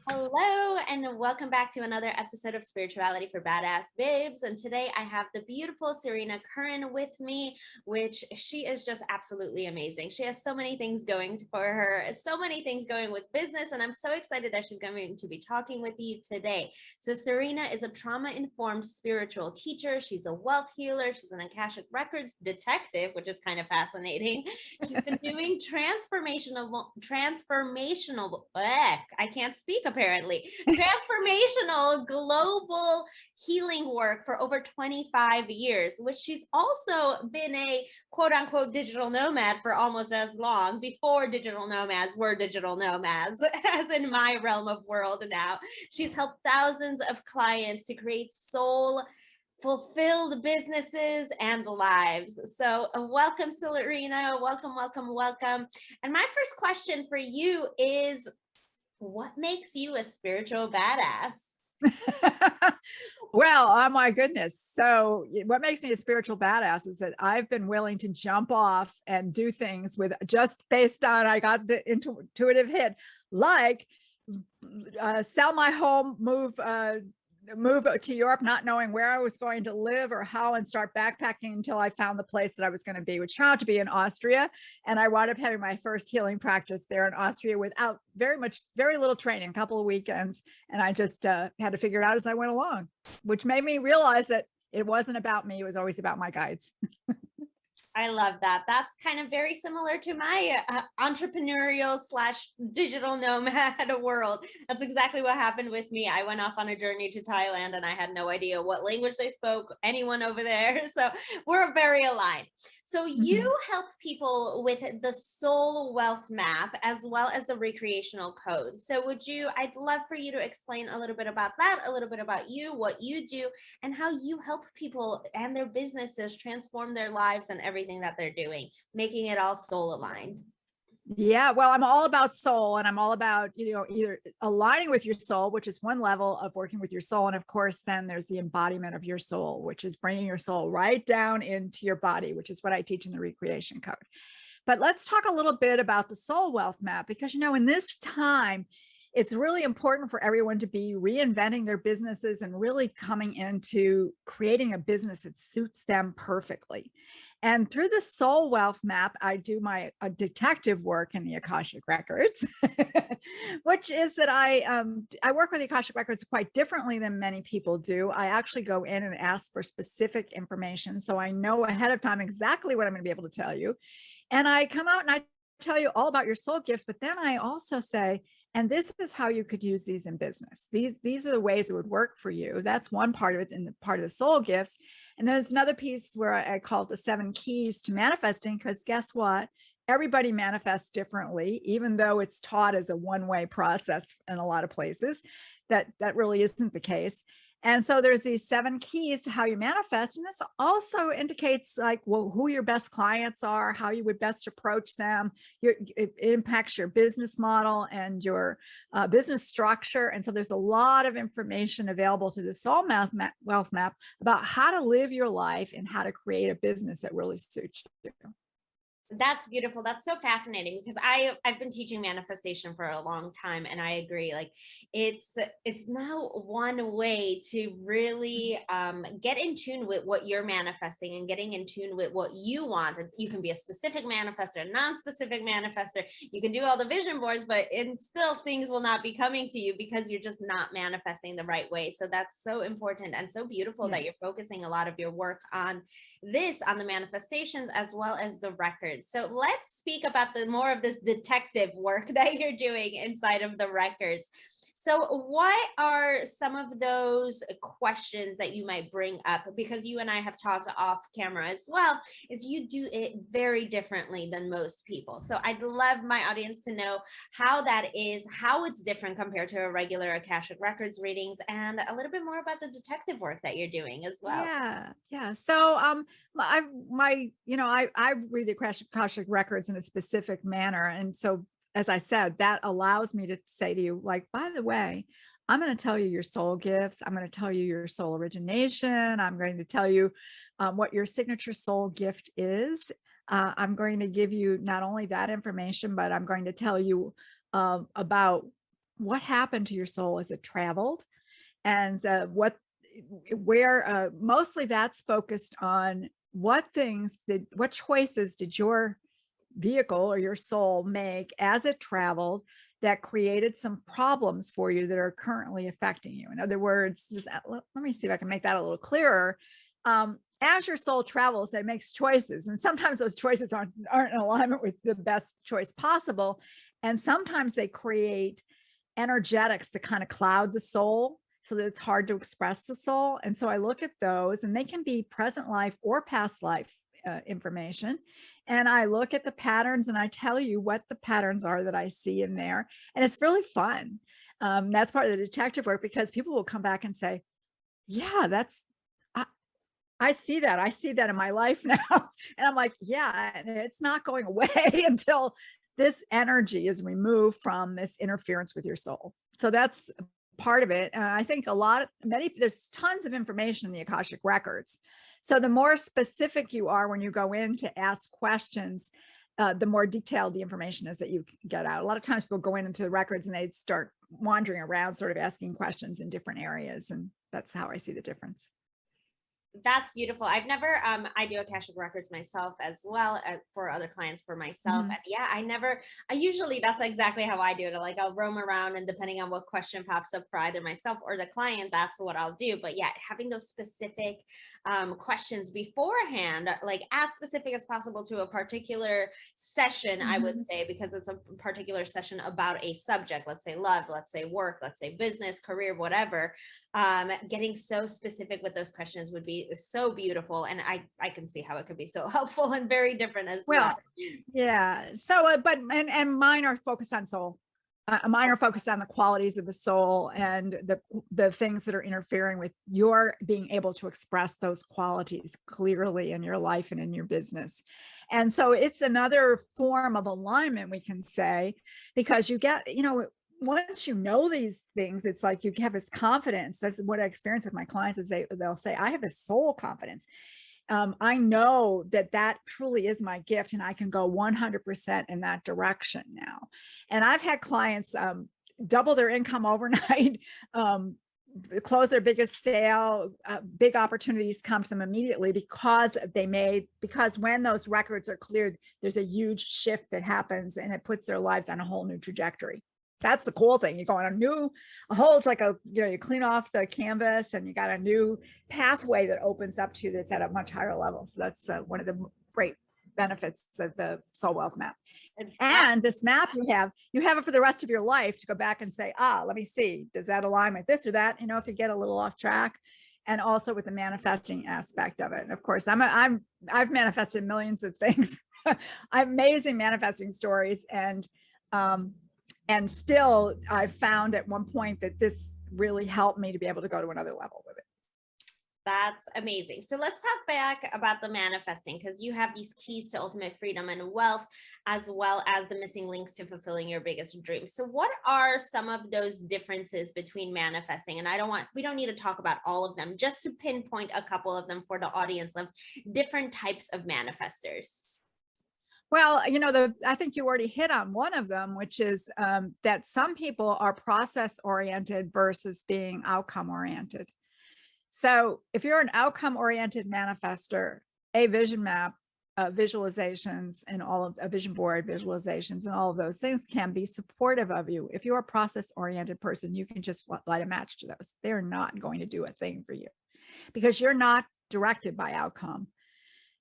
Hello, and welcome back to another episode of Spirituality for Badass Babes. And today I have the beautiful Serena Curran with me, which she is just absolutely amazing. She has so many things going for her, so many things going with business, and I'm so excited that she's going to be talking with you today. So, Serena is a trauma-informed spiritual teacher. She's a wealth healer. She's an Akashic Records detective, which is kind of fascinating. She's been doing I can't speak apparently, transformational global healing work for over 25 years, which she's also been a quote unquote digital nomad for almost as long before digital nomads were digital nomads, as in my realm of world now. She's helped thousands of clients to create soul fulfilled businesses and lives. So welcome, Serena. Welcome, welcome, welcome. And my first question for you is, what makes you a spiritual badass? Well, oh my goodness. So what makes me a spiritual badass is that I've been willing to jump off and do things with just based on, I got the intuitive hit, like sell my home, move to Europe, not knowing where I was going to live or how, and start backpacking until I found the place that I was going to be, which turned out to be in Austria. And I wound up having my first healing practice there in Austria without very little training, a couple of weekends. And I just had to figure it out as I went along, which made me realize that it wasn't about me. It was always about my guides. I love that. That's kind of very similar to my entrepreneurial slash digital nomad world. That's exactly what happened with me. I went off on a journey to Thailand and I had no idea what language they spoke, anyone over there. So we're very aligned. So you help people with the soul wealth map as well as the recreational code. So I'd love for you to explain a little bit about that, a little bit about you, what you do, and how you help people and their businesses transform their lives and everything that they're doing, making it all soul aligned. Yeah, well, I'm all about soul, and I'm all about, either aligning with your soul, which is one level of working with your soul. And of course, then there's the embodiment of your soul, which is bringing your soul right down into your body, which is what I teach in the recreation code. But let's talk a little bit about the soul wealth map, because, in this time, it's really important for everyone to be reinventing their businesses and really coming into creating a business that suits them perfectly. And through the soul wealth map, I do my detective work in the Akashic Records, which is that I work with the Akashic Records quite differently than many people do. I actually go in and ask for specific information, so I know ahead of time exactly what I'm going to be able to tell you. And I come out and I tell you all about your soul gifts, but then I also say, and this is how you could use these in business. These are the ways it would work for you. That's one part of it, in the part of the soul gifts. And there's another piece where I call it the 7 keys to manifesting, because guess what? Everybody manifests differently, even though it's taught as a one-way process in a lot of places. That really isn't the case. And so there's these 7 keys to how you manifest. And this also indicates who your best clients are, how you would best approach them. It impacts your business model and your business structure. And so there's a lot of information available through the soul wealth map about how to live your life and how to create a business that really suits you. That's beautiful. That's so fascinating, because I've been teaching manifestation for a long time, and I agree. Like it's now one way to really get in tune with what you're manifesting and getting in tune with what you want. You can be a specific manifestor, a non-specific manifestor. You can do all the vision boards, but still things will not be coming to you because you're just not manifesting the right way. So that's so important and so beautiful that you're focusing a lot of your work on the manifestations as well as the records. So let's speak about the more of this detective work that you're doing inside of the records. So what are some of those questions that you might bring up? Because you and I have talked off camera as well, is you do it very differently than most people. So I'd love my audience to know how that is, how it's different compared to a regular Akashic Records readings, and a little bit more about the detective work that you're doing as well. Yeah. So I read the Akashic Records in a specific manner. And so, as I said, that allows me to say to you, like, by the way, I'm going to tell you your soul gifts. I'm going to tell you your soul origination. I'm going to tell you what your signature soul gift is. I'm going to give you not only that information, but I'm going to tell you about what happened to your soul as it traveled, and where mostly that's focused on what choices did your vehicle or your soul make as it traveled that created some problems for you that are currently affecting you. In other words, let me see if I can make that a little clearer. As your soul travels, it makes choices, and sometimes those choices aren't in alignment with the best choice possible, and sometimes they create energetics that kind of cloud the soul so that it's hard to express the soul. And so I look at those, and they can be present life or past life information. And I look at the patterns and I tell you what the patterns are that I see in there. And it's really fun. That's part of the detective work, because people will come back and say, yeah, I see that. I see that in my life now. And I'm like, yeah, and it's not going away until this energy is removed from this interference with your soul. So that's part of it. I think there's tons of information in the Akashic records. So the more specific you are when you go in to ask questions, the more detailed the information is that you get out. A lot of times people go into the records and they start wandering around, sort of asking questions in different areas. And that's how I see the difference. That's beautiful. I've never, I do Akashic records myself as well as for other clients, for myself. Mhm. And yeah, I usually, that's exactly how I do it. Like I'll roam around, and depending on what question pops up for either myself or the client, that's what I'll do. But yeah, having those specific questions beforehand, like as specific as possible to a particular session, I would Mhm. say, because it's a particular session about a subject, let's say love, let's say work, let's say business, career, whatever. Getting so specific with those questions would be so beautiful, and I can see how it could be so helpful and very different as well. Well, yeah. So, and mine are focused on soul. Mine are focused on the qualities of the soul and the things that are interfering with your being able to express those qualities clearly in your life and in your business. And so it's another form of alignment, we can say, because you get, once you know these things, it's like you have this confidence. That's what I experience with my clients, is they'll say, I have this soul confidence. I know that truly is my gift, and I can go 100% in that direction now. And I've had clients double their income overnight, close their biggest sale, big opportunities come to them immediately because when those records are cleared, there's a huge shift that happens, and it puts their lives on a whole new trajectory. That's the cool thing. You go on it's like you clean off the canvas, and you got a new pathway that opens up to you that's at a much higher level. So that's one of the great benefits of the soul wealth map. And this map you have it for the rest of your life to go back and say, let me see, does that align with this or that? If you get a little off track. And also with the manifesting aspect of it. And of course, I've manifested millions of things. I have amazing manifesting stories, and still I found at one point that this really helped me to be able to go to another level with it. That's amazing. So let's talk back about the manifesting, because you have these keys to ultimate freedom and wealth, as well as the missing links to fulfilling your biggest dreams. So what are some of those differences between manifesting? And we don't need to talk about all of them, just to pinpoint a couple of them for the audience of different types of manifestors. Well, I think you already hit on one of them, which is that some people are process oriented versus being outcome oriented. So if you're an outcome oriented manifester, a vision map, visualizations, and all of a vision board visualizations and all of those things can be supportive of you. If you're a process oriented person, you can just light a match to those. They're not going to do a thing for you because you're not directed by outcome.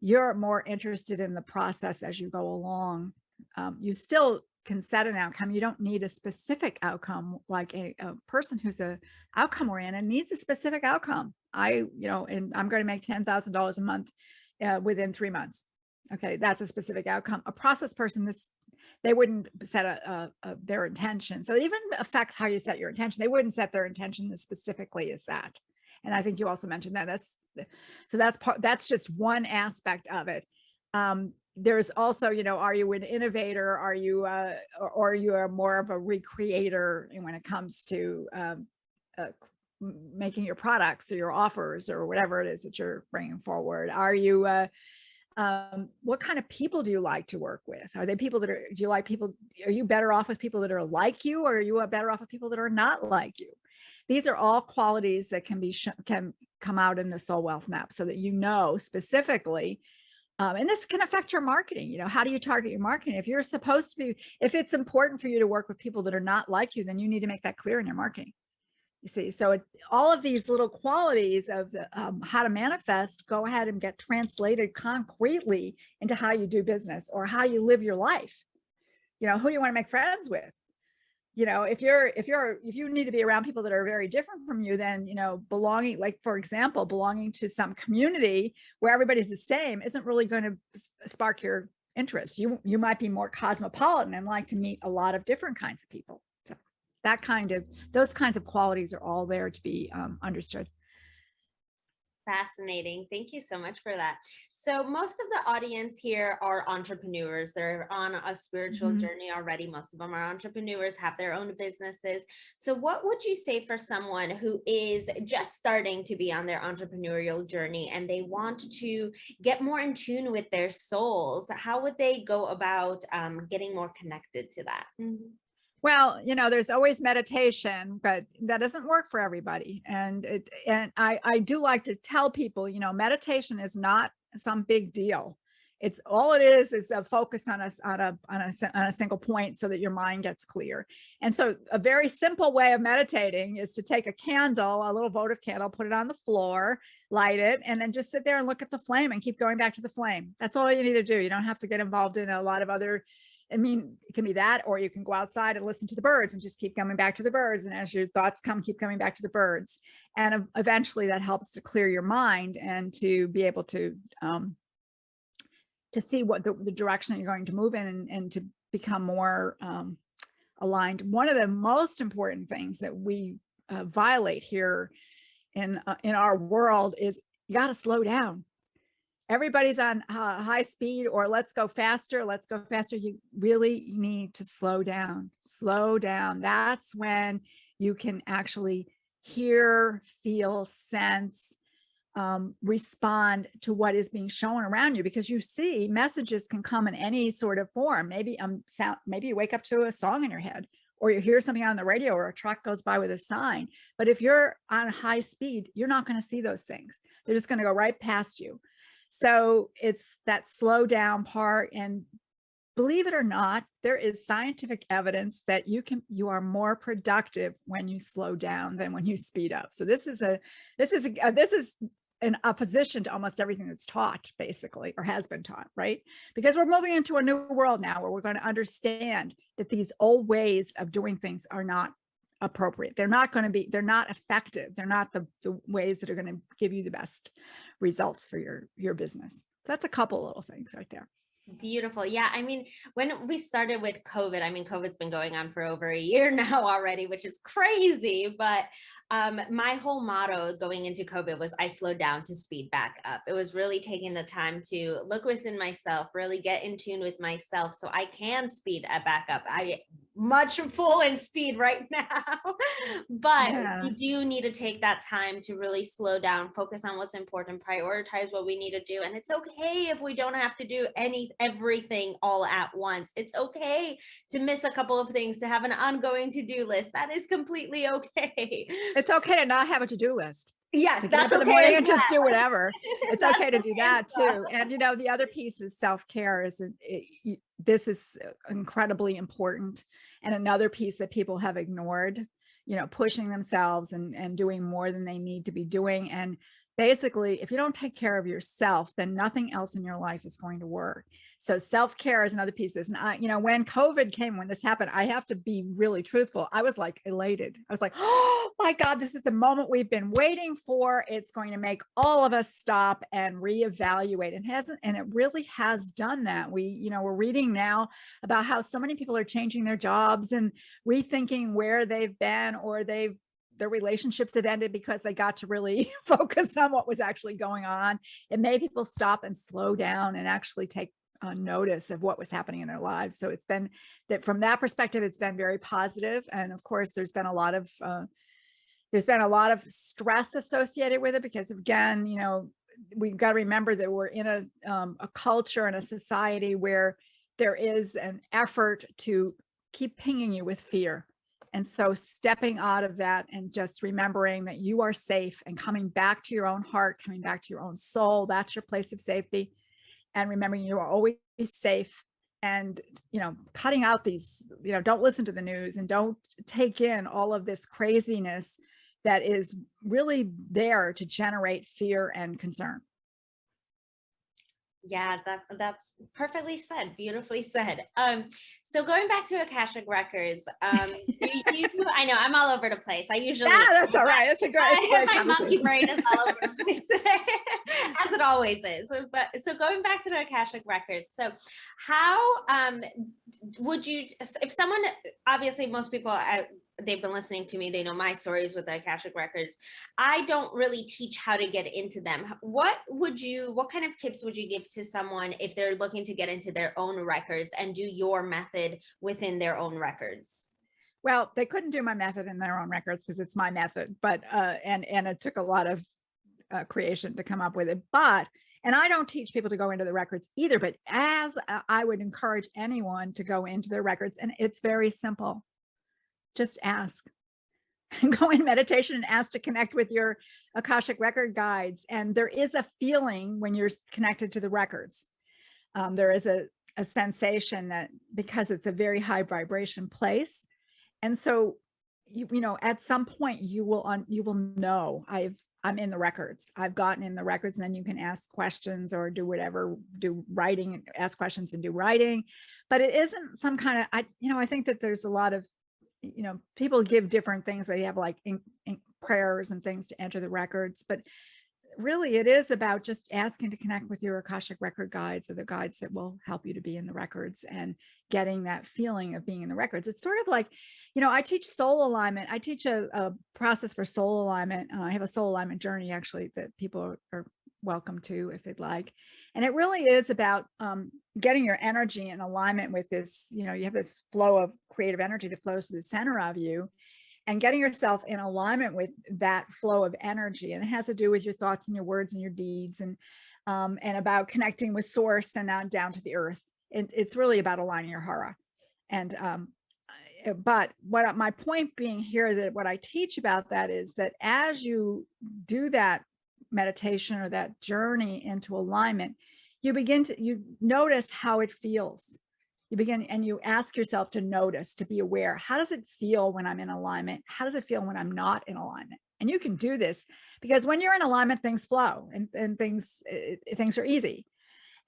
You're more interested in the process as you go along. You still can set an outcome. You don't need a specific outcome. Like a person who's a outcome oriented needs a specific outcome. And I'm going to make $10,000 a month within 3 months. Okay, that's a specific outcome. A process person, they wouldn't set their intention. So it even affects how you set your intention. They wouldn't set their intention as specifically as that. And I think you also mentioned that. That's just one aspect of it. There's also, are you an innovator? Are you or are you more of a recreator when it comes to making your products or your offers or whatever it is that you're bringing forward? Are you What kind of people do you like to work with? Are they people that are, do you like people, are you better off with people that are like you, or are you better off with people that are not like you? These are all qualities that can be, can come out in the soul wealth map, so that you know specifically, and this can affect your marketing. You know, how do you target your marketing? If you're supposed to be, if it's important for you to work with people that are not like you, then you need to make that clear in your marketing. You see, so all of these little qualities of the, how to manifest go ahead and get translated concretely into how you do business or how you live your life. You know, who do you want to make friends with? You know, if you need to be around people that are very different from you, then, you know, belonging, like, for example, belonging to some community where everybody's the same isn't really going to spark your interest. You might be more cosmopolitan and like to meet a lot of different kinds of people. So that kind of, those kinds of qualities are all there to be understood. Fascinating. Thank you so much for that. So most of the audience here are entrepreneurs. They're on a spiritual journey already. Most of them are entrepreneurs, have their own businesses. So what would you say for someone who is just starting to be on their entrepreneurial journey and they want to get more in tune with their souls? How would they go about getting more connected to that? Well, you know, there's always meditation, but that doesn't work for everybody. And I do like to tell people, you know, meditation is not some big deal. It's all it is a focus on a single point so that your mind gets clear. And so a very simple way of meditating is to take a candle, a little votive candle, put it on the floor, light it, and then just sit there and look at the flame and keep going back to the flame. That's all you need to do. You don't have to get involved in a lot of other, I mean, it can be that, or you can go outside and listen to the birds and just keep coming back to the birds. And as your thoughts come, keep coming back to the birds. And eventually that helps to clear your mind and to be able to see what the direction that you're going to move in, and to become more aligned. One of the most important things that we violate here in our world is you got to slow down. Everybody's on high speed, or let's go faster. Let's go faster. You really need to slow down. Slow down. That's when you can actually hear, feel, sense, respond to what is being shown around you, because you see messages can come in any sort of form. Maybe maybe you wake up to a song in your head, or you hear something on the radio, or a truck goes by with a sign. But if you're on high speed, you're not going to see those things. They're just going to go right past you. So it's that slow down part. And believe it or not, there is scientific evidence that you are more productive when you slow down than when you speed up. So this is in opposition to almost everything that's taught, basically, or has been taught, right? Because we're moving into a new world now where we're going to understand that these old ways of doing things are not appropriate. They're not effective. They're not the ways that are going to give you the best results for your business. So that's a couple little things right there. Beautiful. Yeah. I mean, when we started with COVID, I mean, COVID's been going on for over a year now already, which is crazy. But my whole motto going into COVID was I slowed down to speed back up. It was really taking the time to look within myself, really get in tune with myself so I can speed back up. I much full in speed right now, but we do need to take that time to really slow down, focus on what's important, prioritize what we need to do. And it's okay if we don't have to do everything all at once. It's okay to miss a couple of things, to have an ongoing to-do list. That is completely okay. It's okay to not have a to-do list. Yes, that's okay. Okay and just do whatever. It's okay to do that too. And you know, the other piece is self-care. This is incredibly important. And another piece that people have ignored, you know, pushing themselves and doing more than they need to be doing. And basically, if you don't take care of yourself, then nothing else in your life is going to work. So self-care is another piece of this. And you know, when COVID came, when this happened, I have to be really truthful. I was like elated. I was like, oh my God, this is the moment we've been waiting for. It's going to make all of us stop and reevaluate. And it really has done that. We're reading now about how so many people are changing their jobs and rethinking where they've been, or their relationships have ended because they got to really focus on what was actually going on. It made people stop and slow down and actually take notice of what was happening in their lives. So it's been that, from that perspective, it's been very positive. And of course, there's been a lot of stress associated with it, because again, you know, we've got to remember that we're in a culture and a society where there is an effort to keep pinging you with fear. And so stepping out of that and just remembering that you are safe and coming back to your own heart, coming back to your own soul, that's your place of safety. And remembering you are always safe, and, cutting out these, don't listen to the news and don't take in all of this craziness that is really there to generate fear and concern. Yeah, that's perfectly said, beautifully said. So going back to Akashic Records, do you, I know I'm all over the place. I usually, Yeah, that's all right. It's a great my monkey conversation. brain is all over the place, as it always is. But so going back to the Akashic Records, so how would you, if someone, obviously most people, they've been listening to me, they know my stories with the Akashic Records. I don't really teach how to get into them. What kind of tips would you give to someone if they're looking to get into their own records and do your method within their own records? Well, they couldn't do my method in their own records because it's my method, but and it took a lot of creation to come up with it. And I don't teach people to go into the records either, but as I would encourage anyone to go into their records, and it's very simple. Just ask. Go in meditation and ask to connect with your Akashic record guides. And there is a feeling when you're connected to the records. There is a sensation that, because it's a very high vibration place. And so, at some point you will know I'm in the records. I've gotten in the records, and then you can ask questions or do whatever, do writing, ask questions and do writing. But it isn't some kind of, I think that there's a lot of, people give different things. They have like in prayers and things to enter the records, but really it is about just asking to connect with your Akashic record guides, or the guides that will help you to be in the records and getting that feeling of being in the records. It's sort of like, I teach soul alignment. I teach a process for soul alignment. I have a soul alignment journey actually that people are welcome to if they'd like. And it really is about getting your energy in alignment with this, you have this flow of creative energy that flows to the center of you, and getting yourself in alignment with that flow of energy. And it has to do with your thoughts and your words and your deeds, and about connecting with source and not down to the earth. It's really about aligning your hara. And but what my point being here, that what I teach about that is that as you do that meditation or that journey into alignment, you notice how it feels. You begin and you ask yourself to notice, to be aware. How does it feel when I'm in alignment? How does it feel when I'm not in alignment? And you can do this because when you're in alignment, things flow and things are easy.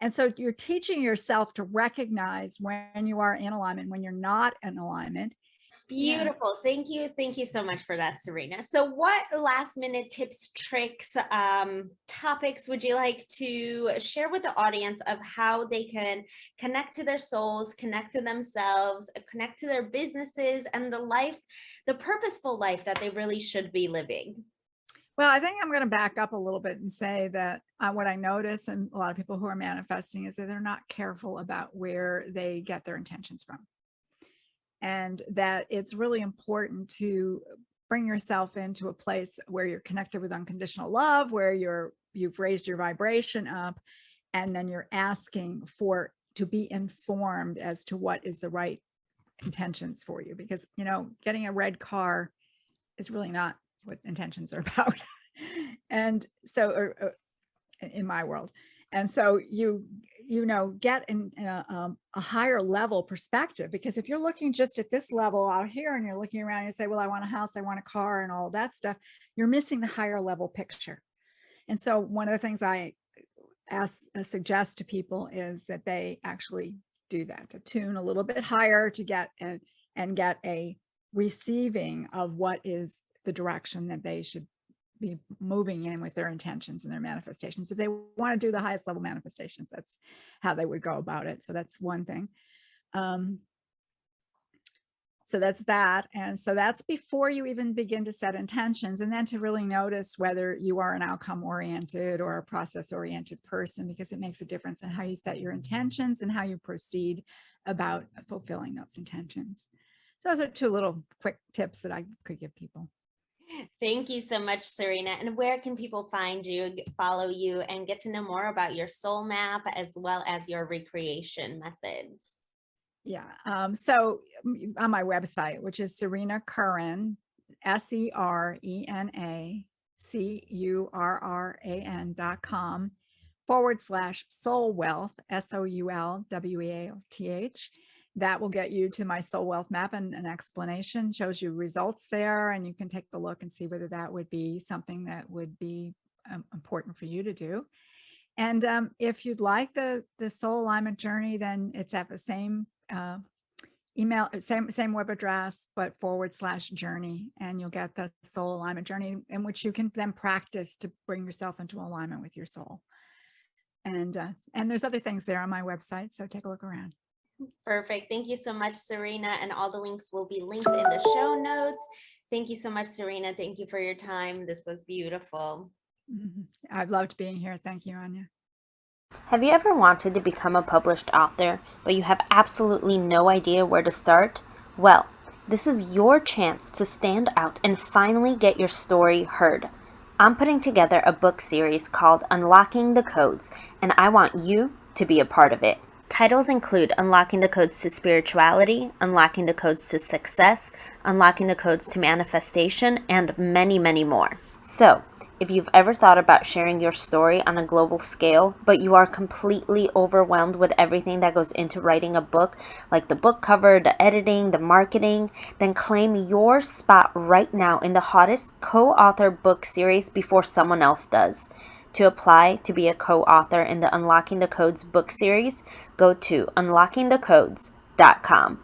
And so you're teaching yourself to recognize when you are in alignment, when you're not in alignment. Beautiful. Thank you. Thank you so much for that, Serena. So what last minute tips, tricks, topics would you like to share with the audience of how they can connect to their souls, connect to themselves, connect to their businesses, and the purposeful life that they really should be living? Well, I think I'm going to back up a little bit and say that what I notice in a lot of people who are manifesting is that they're not careful about where they get their intentions from. And that it's really important to bring yourself into a place where you're connected with unconditional love, where you've raised your vibration up, and then you're asking to be informed as to what is the right intentions for you. Because, getting a red car is really not what intentions are about. And so, in my world. And so you get in a higher level perspective, because if you're looking just at this level out here and you're looking around and you say, well, I want a house, I want a car and all that stuff, you're missing the higher level picture. And so one of the things I suggest to people is that they actually do that, to tune a little bit higher, to get a receiving of what is the direction that they should be moving in with their intentions and their manifestations. If they want to do the highest level manifestations, that's how they would go about it. So that's one thing. So that's that. And so that's before you even begin to set intentions, and then to really notice whether you are an outcome oriented or a process oriented person, because it makes a difference in how you set your intentions and how you proceed about fulfilling those intentions. So those are two little quick tips that I could give people. Thank you so much, Serena. And where can people find you, follow you, and get to know more about your soul map as well as your recreation methods? Yeah. So on my website, which is Serena Curran, SerenaCurran.com/soul wealth, SOULWEALTH. That will get you to my soul wealth map and an explanation, shows you results there, and you can take a look and see whether that would be something that would be important for you to do. And if you'd like the soul alignment journey, then it's at the same email, same web address, but /journey, and you'll get the soul alignment journey in which you can then practice to bring yourself into alignment with your soul. And there's other things there on my website, so take a look around. Perfect. Thank you so much, Serena. And all the links will be linked in the show notes. Thank you so much, Serena. Thank you for your time. This was beautiful. I've loved being here. Thank you, Ania. Have you ever wanted to become a published author, but you have absolutely no idea where to start? Well, this is your chance to stand out and finally get your story heard. I'm putting together a book series called Unlocking the Codes, and I want you to be a part of it. Titles include Unlocking the Codes to Spirituality, Unlocking the Codes to Success, Unlocking the Codes to Manifestation, and many, many more. So, if you've ever thought about sharing your story on a global scale, but you are completely overwhelmed with everything that goes into writing a book, like the book cover, the editing, the marketing, then claim your spot right now in the hottest co-author book series before someone else does. To apply to be a co-author in the Unlocking the Codes book series, go to unlockingthecodes.com.